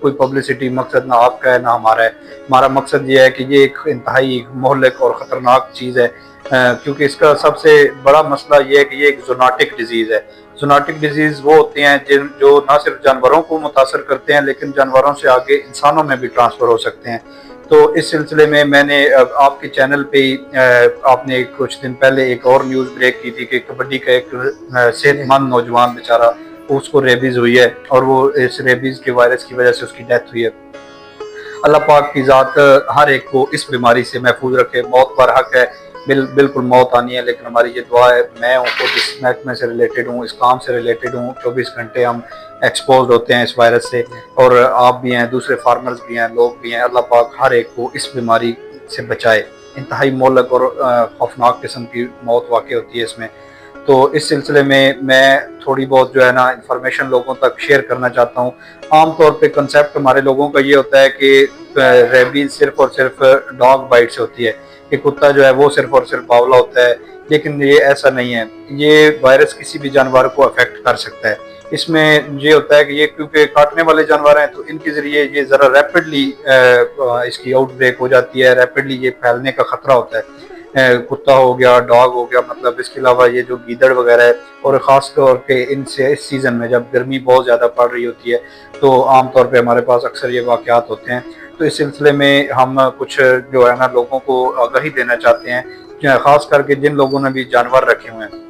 کوئی پبلسٹی مقصد نہ آپ کا ہے نہ ہمارا ہے. ہمارا مقصد یہ ہے کہ یہ ایک انتہائی مہلک اور خطرناک چیز ہے، کیونکہ اس کا سب سے بڑا مسئلہ یہ ہے کہ یہ ایک زوناٹک ڈیزیز ہے. زوناٹک ڈیزیز وہ ہوتے ہیں جو نہ صرف جانوروں کو متاثر کرتے ہیں لیکن جانوروں سے آگے انسانوں میں بھی ٹرانسفر ہو سکتے ہیں. تو اس سلسلے میں نے آپ کے چینل پہ آپ نے کچھ دن پہلے ایک اور نیوز بریک کی تھی کہ کبڈی کا ایک صحت مند نوجوان بیچارہ اس کو ریبیز ہوئی ہے اور وہ اس ریبیز کے وائرس کی وجہ سے اس کی ڈیتھ ہوئی ہے. اللہ پاک کی ذات ہر ایک کو اس بیماری سے محفوظ رکھے. موت پر حق ہے، بالکل موت آنی ہے، لیکن ہماری یہ دعا ہے. میں خود اس محکمے سے ریلیٹڈ ہوں، اس کام سے ریلیٹڈ ہوں. 24 گھنٹے ہم ایکسپوزڈ ہوتے ہیں اس وائرس سے، اور آپ بھی ہیں، دوسرے فارمرز بھی ہیں، لوگ بھی ہیں. اللہ پاک ہر ایک کو اس بیماری سے بچائے. انتہائی مہلک اور خوفناک قسم کی موت واقع ہوتی ہے اس میں. تو اس سلسلے میں تھوڑی بہت جو ہے نا انفارمیشن لوگوں تک شیئر کرنا چاہتا ہوں. عام طور پہ کنسیپٹ ہمارے لوگوں کا یہ ہوتا ہے کہ ریبیز صرف اور صرف ڈاگ بائٹ سے ہوتی ہے، کہ کتا جو ہے وہ صرف اور صرف باولا ہوتا ہے، لیکن یہ ایسا نہیں ہے. یہ وائرس کسی بھی جانور کو افیکٹ کر سکتا ہے. اس میں یہ ہوتا ہے کہ یہ کیونکہ کاٹنے والے جانور ہیں تو ان کے ذریعے یہ ذرا ریپڈلی اس کی آؤٹ بریک ہو جاتی ہے، ریپڈلی یہ پھیلنے کا خطرہ ہوتا ہے. کتا ہو گیا، ڈاگ ہو گیا، مطلب اس کے علاوہ یہ جو گیدڑ وغیرہ ہے، اور خاص طور پہ ان سے اس سیزن میں جب گرمی بہت زیادہ پڑ رہی ہوتی ہے تو عام طور پہ ہمارے پاس اکثر یہ واقعات ہوتے ہیں. تو اس سلسلے میں ہم کچھ جو ہے نا لوگوں کو آگاہی دینا چاہتے ہیں، خاص کر کے جن لوگوں نے بھی جانور رکھے ہوئے ہیں.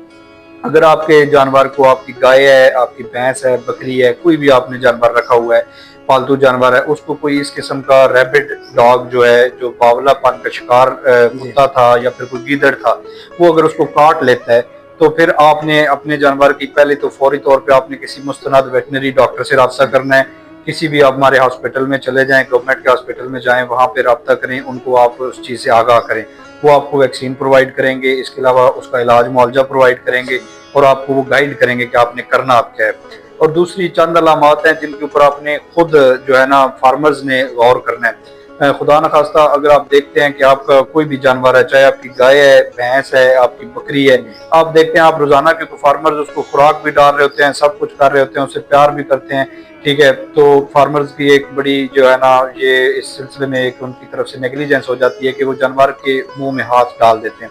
اگر آپ کے جانور کو، آپ کی گائے ہے، آپ کی بھینس ہے، بکری ہے، کوئی بھی آپ نے جانور رکھا ہوا ہے، پالتو جانور ہے، اس کو کوئی اس قسم کا ریبڈ ڈاگ جو ہے، جو باولا پن کا شکار کتا تھا یا پھر کوئی گیدڑ تھا، وہ اگر اس کو کاٹ لیتا ہے تو پھر آپ نے اپنے جانور کی پہلے تو فوری طور پہ آپ نے کسی مستند ویٹنری ڈاکٹر سے رابطہ کرنا ہے. کسی بھی آپ ہمارے ہاسپٹل میں چلے جائیں، گورنمنٹ کے ہاسپٹل میں جائیں، وہاں پہ رابطہ کریں، ان کو آپ اس چیز سے آگاہ کریں. وہ آپ کو ویکسین پرووائڈ کریں گے، اس کے علاوہ اس کا علاج معالجہ پرووائڈ کریں گے، اور آپ کو وہ گائیڈ کریں گے کہ آپ نے کرنا آپ کیا ہے. اور دوسری چند علامات ہیں جن کے اوپر آپ نے خود جو ہے نا فارمرز نے غور کرنا ہے. خدا نخواستہ اگر آپ دیکھتے ہیں کہ آپ کا کوئی بھی جانور ہے، چاہے آپ کی گائے ہے، بھینس ہے، آپ کی بکری ہے، آپ دیکھتے ہیں آپ روزانہ کے تو فارمرز اس کو خوراک بھی ڈال رہے ہوتے ہیں، سب کچھ کر رہے ہوتے ہیں، اسے پیار بھی کرتے ہیں، ٹھیک ہے. تو فارمرز کی ایک بڑی جو ہے نا یہ اس سلسلے میں ایک ان کی طرف سے نیگلیجنس ہو جاتی ہے کہ وہ جانور کے منہ میں ہاتھ ڈال دیتے ہیں.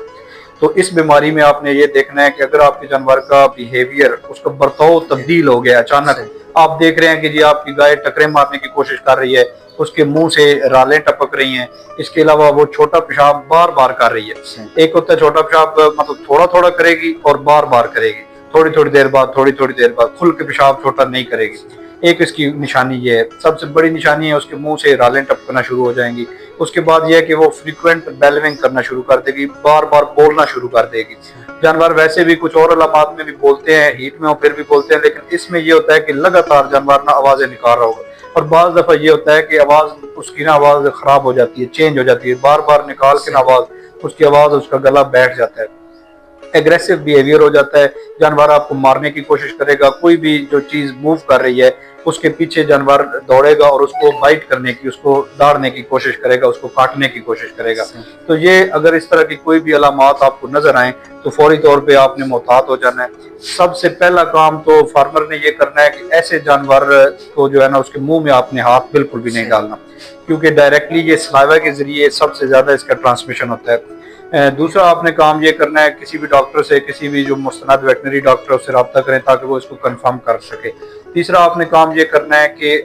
تو اس بیماری میں آپ نے یہ دیکھنا ہے کہ اگر آپ کے جانور کا بیہیویئر، اس کا برتاؤ تبدیل ہو گیا اچانک، آپ دیکھ رہے ہیں کہ جی آپ کی گائے ٹکرے مارنے کی کوشش کر رہی ہے، اس کے منہ سے رالیں ٹپک رہی ہیں، اس کے علاوہ وہ چھوٹا پیشاب بار بار کر رہی ہے. ایک ہوتا ہے چھوٹا پیشاب مطلب تھوڑا تھوڑا کرے گی اور بار بار کرے گی، تھوڑی تھوڑی دیر بعد، تھوڑی تھوڑی دیر بعد کھل کے پیشاب چھوٹا نہیں کرے گی. ایک اس کی نشانی یہ ہے. سب سے بڑی نشانی ہے اس کے منہ سے رالیں ٹپکنا شروع ہو جائیں گی. اس کے بعد یہ ہے کہ وہ فریکوینٹ بیلونگ کرنا شروع کر دے گی، بار بار بولنا شروع کر دے گی. جانور ویسے بھی کچھ اور علامات میں بھی بولتے ہیں، ہیٹ میں پھر بھی بولتے ہیں، لیکن اس میں یہ ہوتا ہے کہ لگاتار جانور نہ آوازیں نکال رہا ہوگا. اور بعض دفعہ یہ ہوتا ہے کہ آواز اس کی نا آواز خراب ہو جاتی ہے، چینج ہو جاتی ہے، بار بار نکال کے نا آواز، اس کی آواز، اس کا گلا بیٹھ جاتا ہے. ایگریسو بیہیویئر ہو جاتا ہے، جانور آپ کو مارنے کی کوشش کرے گا. کوئی بھی جو چیز موو کر رہی ہے اس کے پیچھے جانور دوڑے گا اور اس کو بائٹ کرنے کی، اس کو داڑنے کی کوشش کرے گا، اس کو کاٹنے کی کوشش کرے گا. تو یہ اگر اس طرح کی کوئی بھی علامات آپ کو نظر آئیں تو فوری طور پہ آپ نے محتاط ہو جانا ہے. سب سے پہلا کام تو فارمر نے یہ کرنا ہے کہ ایسے جانور کو جو ہے نا اس کے منہ میں آپ نے ہاتھ بالکل بھی نہیں ڈالنا، کیونکہ ڈائریکٹلی یہ سلائیوا کے ذریعے سب سے زیادہ اس کا ٹرانسمیشن ہوتا ہے. دوسرا آپ نے کام یہ کرنا ہے کسی بھی ڈاکٹر سے، کسی بھی جو مستند ویٹنری ڈاکٹر اس سے رابطہ کریں تاکہ وہ اس کو کنفرم کر سکے. تیسرا آپ نے کام یہ کرنا ہے کہ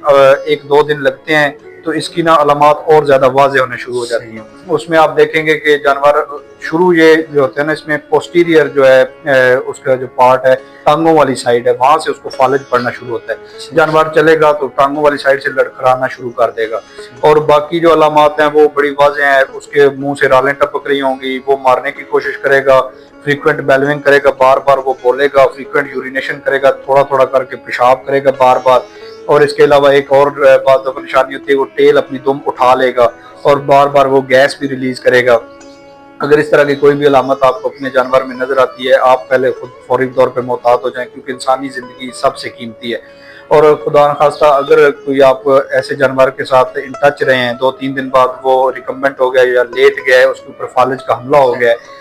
1-2 دن لگتے ہیں تو اس کی نا علامات اور زیادہ واضح ہونے شروع ہو جاتی ہیں. اس میں آپ دیکھیں گے کہ جانور شروع یہ جو ہوتے ہیں نا، اس میں پوسٹیریئر جو ہے اس کا جو پارٹ ہے، ٹانگوں والی سائڈ ہے، وہاں سے اس کو فالج پڑنا شروع ہوتا ہے. جانور چلے گا تو ٹانگوں والی سائڈ سے لڑکھڑانا شروع کر دے گا. اور باقی جو علامات ہیں وہ بڑی واضح ہیں. اس کے منہ سے رالیں ٹپک رہی ہوں گی، وہ مارنے کی کوشش کرے گا، فریکوینٹ بیلونگ کرے گا، بار بار وہ بولے گا، فریکوینٹ یورینیشن کرے گا، تھوڑا تھوڑا کر کے پیشاب کرے گا بار بار. اور اس کے علاوہ ایک اور بات نشانی ہوتی ہے، وہ ٹیل اپنی دم اٹھا لے گا اور بار بار وہ گیس بھی ریلیز کرے گا. اگر اس طرح کی کوئی بھی علامت آپ کو اپنے جانور میں نظر آتی ہے، آپ پہلے خود فوری طور پہ محتاط ہو جائیں، کیونکہ انسانی زندگی سب سے قیمتی ہے. اور خدا نخواستہ اگر کوئی آپ ایسے جانور کے ساتھ ان ٹچ رہے ہیں، 2-3 دن بعد وہ ریکمبنٹ ہو گیا یا لیٹ گیا ہے، اس کے اوپر فالج کا حملہ ہو گیا ہے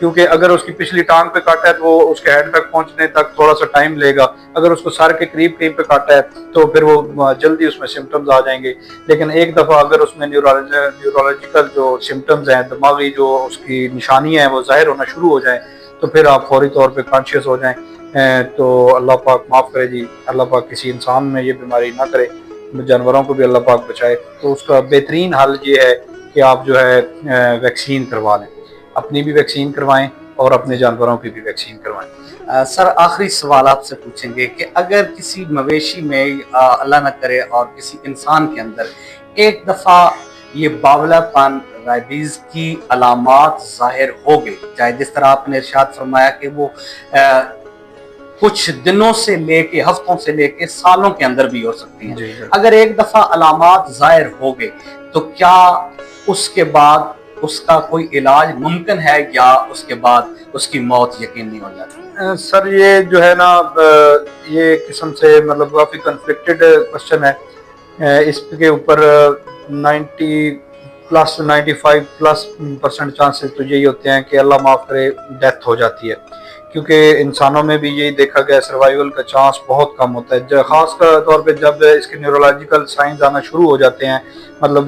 کیونکہ اگر اس کی پچھلی ٹانگ پہ کاٹا ہے تو وہ اس کے ہیڈ تک پہنچنے تک تھوڑا سا ٹائم لے گا، اگر اس کو سر کے قریب کہیں پہ کاٹا ہے تو پھر وہ جلدی اس میں سمٹمز آ جائیں گے. لیکن ایک دفعہ اگر اس میں نیورولوجیکل جو سمٹمز ہیں، دماغی جو اس کی نشانیاں ہیں وہ ظاہر ہونا شروع ہو جائیں تو پھر آپ فوری طور پہ کانشیس ہو جائیں. تو اللہ پاک معاف کرے جی، اللہ پاک کسی انسان میں یہ بیماری نہ کرے، جانوروں کو بھی اللہ پاک بچائے. تو اس کا بہترین حل یہ ہے کہ آپ جو ہے ویکسین کروا لیں، اپنی بھی ویکسین کروائیں اور اپنے جانوروں کی بھی ویکسین کروائیں. سر آخری سوال آپ سے پوچھیں گے کہ اگر کسی مویشی میں اللہ نہ کرے اور کسی انسان کے اندر ایک دفعہ یہ باولا پن ریبیز کی علامات ظاہر ہو گئی، چاہے جس طرح آپ نے ارشاد فرمایا کہ وہ کچھ دنوں سے لے کے ہفتوں سے لے کے سالوں کے اندر بھی ہو سکتی ہیں، اگر ایک دفعہ علامات ظاہر ہو گئے تو کیا اس کے بعد اس کا کوئی علاج ممکن ہے یا اس کے بعد اس کی موت یقینی ہو جاتی ہے؟ سر یہ جو ہے نا یہ قسم سے مطلب کافی کنفلکٹڈ کوشچن ہے. اس کے اوپر 95% چانسز تو یہی ہوتے ہیں کہ اللہ معاف کرے ڈیتھ ہو جاتی ہے، کیونکہ انسانوں میں بھی یہی دیکھا گیا سروائیول کا چانس بہت کم ہوتا ہے، خاص طور پہ جب اس کے نیورولوجیکل سائنز آنا شروع ہو جاتے ہیں. مطلب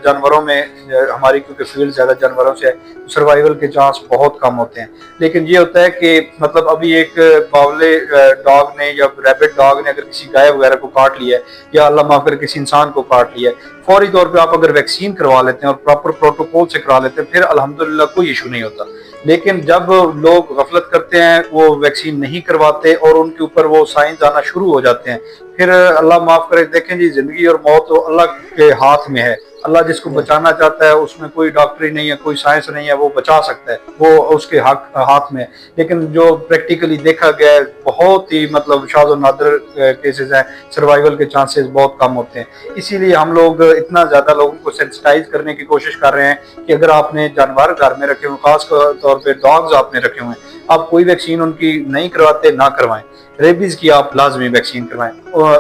جانوروں میں ہماری کیونکہ فیلڈ زیادہ جانوروں سے ہے، سروائیول کے چانس بہت کم ہوتے ہیں. لیکن یہ ہوتا ہے کہ مطلب ابھی ایک باولے ڈاگ نے یا ریبٹ ڈاگ نے اگر کسی گائے وغیرہ کو کاٹ لیا ہے یا اللہ معاف کرے کسی انسان کو کاٹ لیا ہے، فوری طور پہ آپ اگر ویکسین کروا لیتے ہیں اور پراپر پروٹوکول سے کروا لیتے ہیں پھر الحمدللہ کوئی ایشو نہیں ہوتا. لیکن جب لوگ غفلت کرتے ہیں، وہ ویکسین نہیں کرواتے اور ان کے اوپر وہ سائنز آنا شروع ہو جاتے ہیں، پھر اللہ معاف کرے دیکھیں جی زندگی اور موت تو اللہ کے ہاتھ میں ہے. اللہ جس کو بچانا چاہتا ہے اس میں کوئی ڈاکٹری نہیں ہے، کوئی سائنس نہیں ہے، وہ بچا سکتا ہے، وہ اس کے ہاتھ میں ہے. لیکن جو پریکٹیکلی دیکھا گیا ہے بہت ہی مطلب شاذ و نادر کیسز ہیں، سروائیول کے چانسز بہت کم ہوتے ہیں. اسی لیے ہم لوگ اتنا زیادہ لوگوں کو سینسٹائز کرنے کی کوشش کر رہے ہیں کہ اگر آپ نے جانور گھر میں رکھے ہوئے، خاص طور پہ ڈاگز آپ نے رکھے ہوئے ہیں، آپ کوئی ویکسین ان کی نہیں کرواتے نہ کروائیں. ریبیز کی آپ لازمی ویکسین کروائیں.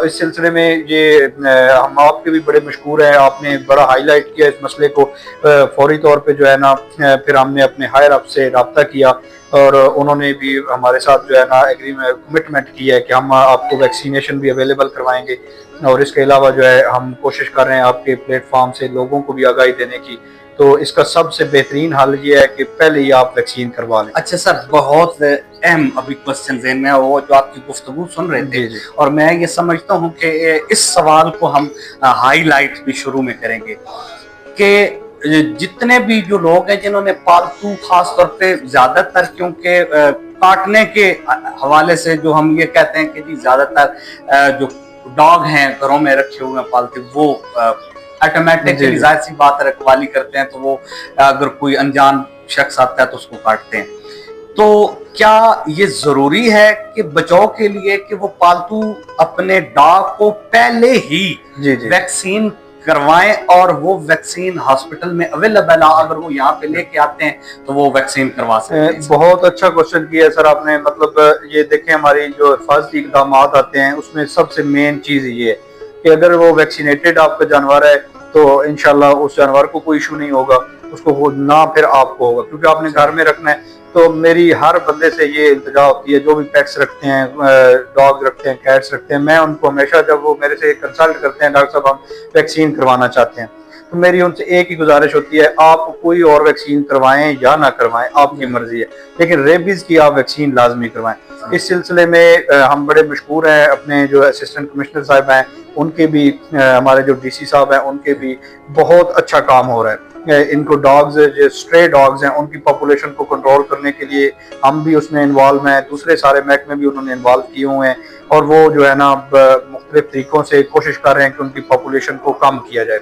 اس سلسلے میں یہ ہم آپ کے بھی بڑے مشکور ہیں، آپ نے بڑا ہائی لائٹ کیا اس مسئلے کو. فوری طور پہ جو ہے نا پھر ہم نے اپنے ہائر اپ سے رابطہ کیا اور انہوں نے بھی ہمارے ساتھ جو ہے نا کمٹمنٹ کی ہے کہ ہم آپ کو ویکسینیشن بھی اویلیبل کروائیں گے. اور اس کے علاوہ جو ہے ہم کوشش کر رہے ہیں آپ کے پلیٹ فارم سے لوگوں کو بھی آگاہی دینے کی. تو اس کا سب سے بہترین حل یہ ہے کہ پہلے ہی آپ ویکسین کروا لیں. اچھا سر، بہت اہم ابھی کوسچن ذہن میں وہ جو آپ کی گفتگو سن رہے تھے، اور میں یہ سمجھتا ہوں کہ اس سوال کو ہم ہائی لائٹ بھی شروع میں کریں گے کہ جتنے بھی جو لوگ ہیں جنہوں نے پالتو، خاص طور پہ زیادہ تر کیونکہ کاٹنے کے حوالے سے جو ہم یہ کہتے ہیں کہ جی زیادہ تر جو ڈاگ ہیں گھروں میں رکھے ہوئے ہیں پالتے، وہ آٹومیٹکلی ظاہر سی بات ہے رکھوالی کرتے ہیں، تو وہ اگر کوئی انجان شخص آتا ہے تو اس کو کاٹتے ہیں. تو کیا یہ ضروری ہے کہ بچاؤ کے لیے کہ وہ پالتو اپنے ڈاگ کو پہلے ہی ویکسین کروائیں اور وہ ویکسین ہاسپٹل میں اویلیبل ہے، اگر وہ یہاں پہ لے کے آتے ہیں تو وہ ویکسین کروا سکتے ہیں؟ بہت اچھا کوشچن کیا ہے سر آپ نے. مطلب یہ دیکھیں ہماری جو حفاظتی اقدامات آتے ہیں اس میں سب سے مین چیز یہ ہے کہ اگر وہ ویکسینیٹڈ آپ کا جانور ہے تو انشاءاللہ اس جانور کو کوئی ایشو نہیں ہوگا، اس کو نہ پھر آپ کو ہوگا، کیونکہ آپ نے گھر میں رکھنا ہے. تو میری ہر بندے سے یہ التجا ہوتی ہے جو بھی پیٹس رکھتے ہیں، ڈاگ رکھتے ہیں، کیٹس رکھتے ہیں، میں ان کو ہمیشہ جب وہ میرے سے کنسلٹ کرتے ہیں ڈاکٹر صاحب ہم ویکسین کروانا چاہتے ہیں، تو میری ان سے ایک ہی گزارش ہوتی ہے آپ کوئی اور ویکسین کروائیں یا نہ کروائیں آپ کی مرضی ہے، لیکن ریبیز کی آپ ویکسین لازمی کروائیں. اس سلسلے میں ہم بڑے مشکور ہیں، اپنے جو اسسٹنٹ کمشنر صاحب ہیں ان کے بھی، ہمارے جو ڈی سی صاحب ہیں ان کے بھی بہت اچھا کام ہو رہا ہے. ان کو ڈاگز جو اسٹرے ڈاگز ہیں ان کی پاپولیشن کو کنٹرول کرنے کے لیے ہم بھی اس میں انوالو ہیں، دوسرے سارے محکمے بھی انہوں نے انوالو کیے ہوئے ہیں، اور وہ جو ہے نا مختلف طریقوں سے کوشش کر رہے ہیں کہ ان کی پاپولیشن کو کم کیا جائے.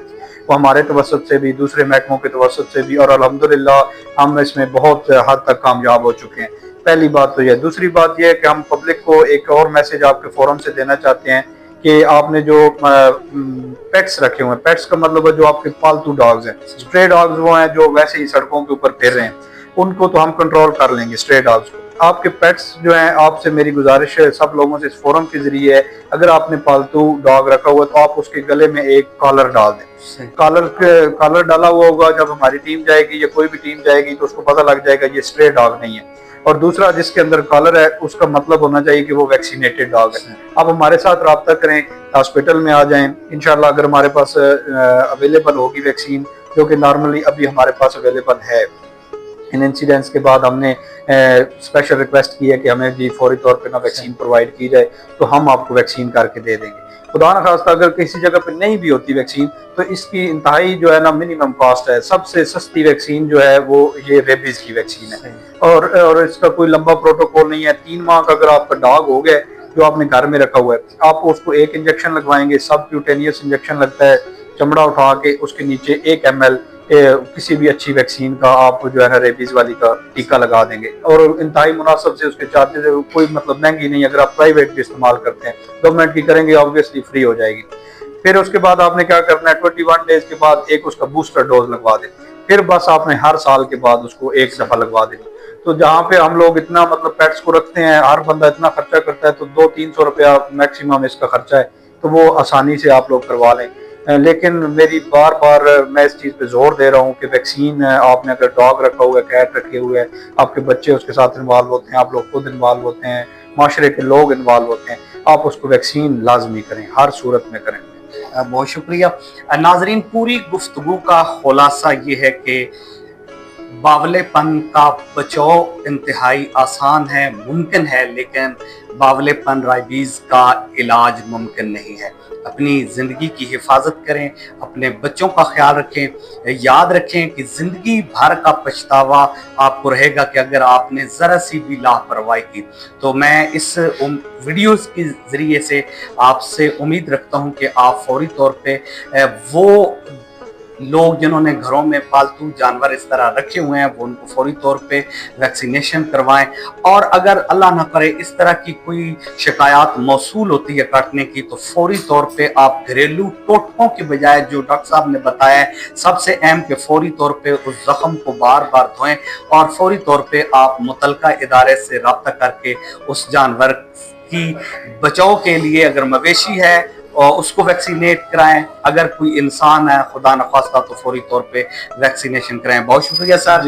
وہ ہمارے توسط سے بھی، دوسرے محکموں کے توسط سے بھی، اور الحمدللہ ہم اس میں بہت حد تک کامیاب ہو چکے ہیں. پہلی بات تو یہ. دوسری بات یہ ہے کہ ہم پبلک کو ایک اور میسج آپ کے فورم سے دینا چاہتے ہیں کہ آپ نے جو پیٹس رکھے ہوئے ہیں، پیٹس کا مطلب ہے جو آپ کے پالتو ڈاگز ہیں، اسٹرے ڈاگز وہ ہیں جو ویسے ہی سڑکوں کے اوپر پھر رہے ہیں، ان کو تو ہم کنٹرول کر لیں گے اسٹرے ڈاگز کو. آپ کے پیٹس جو ہیں، آپ سے میری گزارش ہے سب لوگوں سے اس فورم کے ذریعے ہے، اگر آپ نے پالتو ڈاگ رکھا ہوا ہے تو آپ اس کے گلے میں ایک کالر ڈال دیں. کالر ڈالا ہوا ہوگا، جب ہماری ٹیم جائے گی یا کوئی بھی ٹیم جائے گی تو اس کو پتہ لگ جائے گا یہ اسٹرے ڈاگ نہیں ہے. اور دوسرا، جس کے اندر کالر ہے اس کا مطلب ہونا چاہیے کہ وہ ویکسینیٹڈ ڈاگ ہے. آپ ہمارے ساتھ رابطہ کریں، ہاسپٹل میں آ جائیں انشاءاللہ. اگر ہمارے پاس اویلیبل ہوگی ویکسین، جو کہ نارملی ابھی ہمارے پاس اویلیبل ہے، ان انسیڈنٹس کے بعد ہم نے اسپیشل ریکویسٹ کی ہے کہ ہمیں جی فوری طور پہ نہ ویکسین پرووائڈ کی جائے، تو ہم آپ کو ویکسین کر کے دے دیں گے. خدا نخواستہ اگر کسی جگہ پہ نہیں بھی ہوتی ویکسین تو اس کی انتہائی جو ہے نا منیمم کاسٹ ہے. سب سے سستی ویکسین جو ہے وہ یہ ریبیز کی ویکسین ہے، اور اس کا کوئی لمبا پروٹوکول نہیں ہے. 3 ماہ کا اگر آپ کا ڈاگ ہو گیا جو آپ نے گھر میں رکھا ہوا ہے، آپ اس کو ایک انجیکشن لگوائیں گے. سب کیوٹینیس انجیکشن لگتا ہے، چمڑا اٹھا کے اس کے نیچے 1 ml کسی بھی اچھی ویکسین کا آپ جو ہے نا ریبیز والی کا ٹیکہ لگا دیں گے. اور انتہائی مناسب سے اس کے چارجز کوئی مطلب مہنگی نہیں. اگر آپ پرائیویٹ بھی استعمال کرتے ہیں، گورنمنٹ کی کریں گے آبویسلی فری ہو جائے گی. پھر اس کے بعد آپ نے کیا کرنا ہے، 21 ڈیز کے بعد ایک اس کا بوسٹر ڈوز لگوا دیں. پھر بس آپ نے ہر سال کے بعد اس کو 1 دفعہ لگوا دیں. تو جہاں پہ ہم لوگ اتنا مطلب پیٹس کو رکھتے ہیں، ہر بندہ اتنا خرچہ کرتا ہے، تو 200-300 روپیہ میکسیمم اس کا خرچہ ہے، تو وہ آسانی سے آپ لوگ کروا لیں. لیکن میری بار بار میں اس چیز پہ زور دے رہا ہوں کہ ویکسین آپ نے اگر ڈاگ رکھا ہوا ہے، کیٹ رکھے ہوئے ہے، آپ کے بچے اس کے ساتھ انوالو ہوتے ہیں، آپ لوگ خود انوالو ہوتے ہیں، معاشرے کے لوگ انوالو ہوتے ہیں، آپ اس کو ویکسین لازمی کریں، ہر صورت میں کریں. بہت شکریہ ناظرین. پوری گفتگو کا خلاصہ یہ ہے کہ باولے پن کا بچاؤ انتہائی آسان ہے، ممکن ہے، لیکن باولے پن ریبیز کا علاج ممکن نہیں ہے. اپنی زندگی کی حفاظت کریں، اپنے بچوں کا خیال رکھیں. یاد رکھیں کہ زندگی بھر کا پچھتاوا آپ کو رہے گا کہ اگر آپ نے ذرا سی بھی لاپرواہی کی. تو میں اس ویڈیوز کے ذریعے سے آپ سے امید رکھتا ہوں کہ آپ فوری طور پہ وہ لوگ جنہوں نے گھروں میں پالتو جانور اس طرح رکھے ہوئے ہیں وہ ان کو فوری طور پہ ویکسینیشن کروائیں. اور اگر اللہ نہ کرے اس طرح کی کوئی شکایات موصول ہوتی ہے کاٹنے کی، تو فوری طور پہ آپ گھریلو ٹوٹکوں کے بجائے جو ڈاکٹر صاحب نے بتایا ہے سب سے اہم کہ فوری طور پہ اس زخم کو بار بار دھوئیں، اور فوری طور پہ آپ متعلقہ ادارے سے رابطہ کر کے اس جانور کی بچاؤ کے لیے اگر مویشی ہے اور اس کو ویکسینیٹ کرائیں، اگر کوئی انسان ہے خدا نخواستہ تو فوری طور پہ ویکسینیشن کرائیں. بہت شکریہ سر.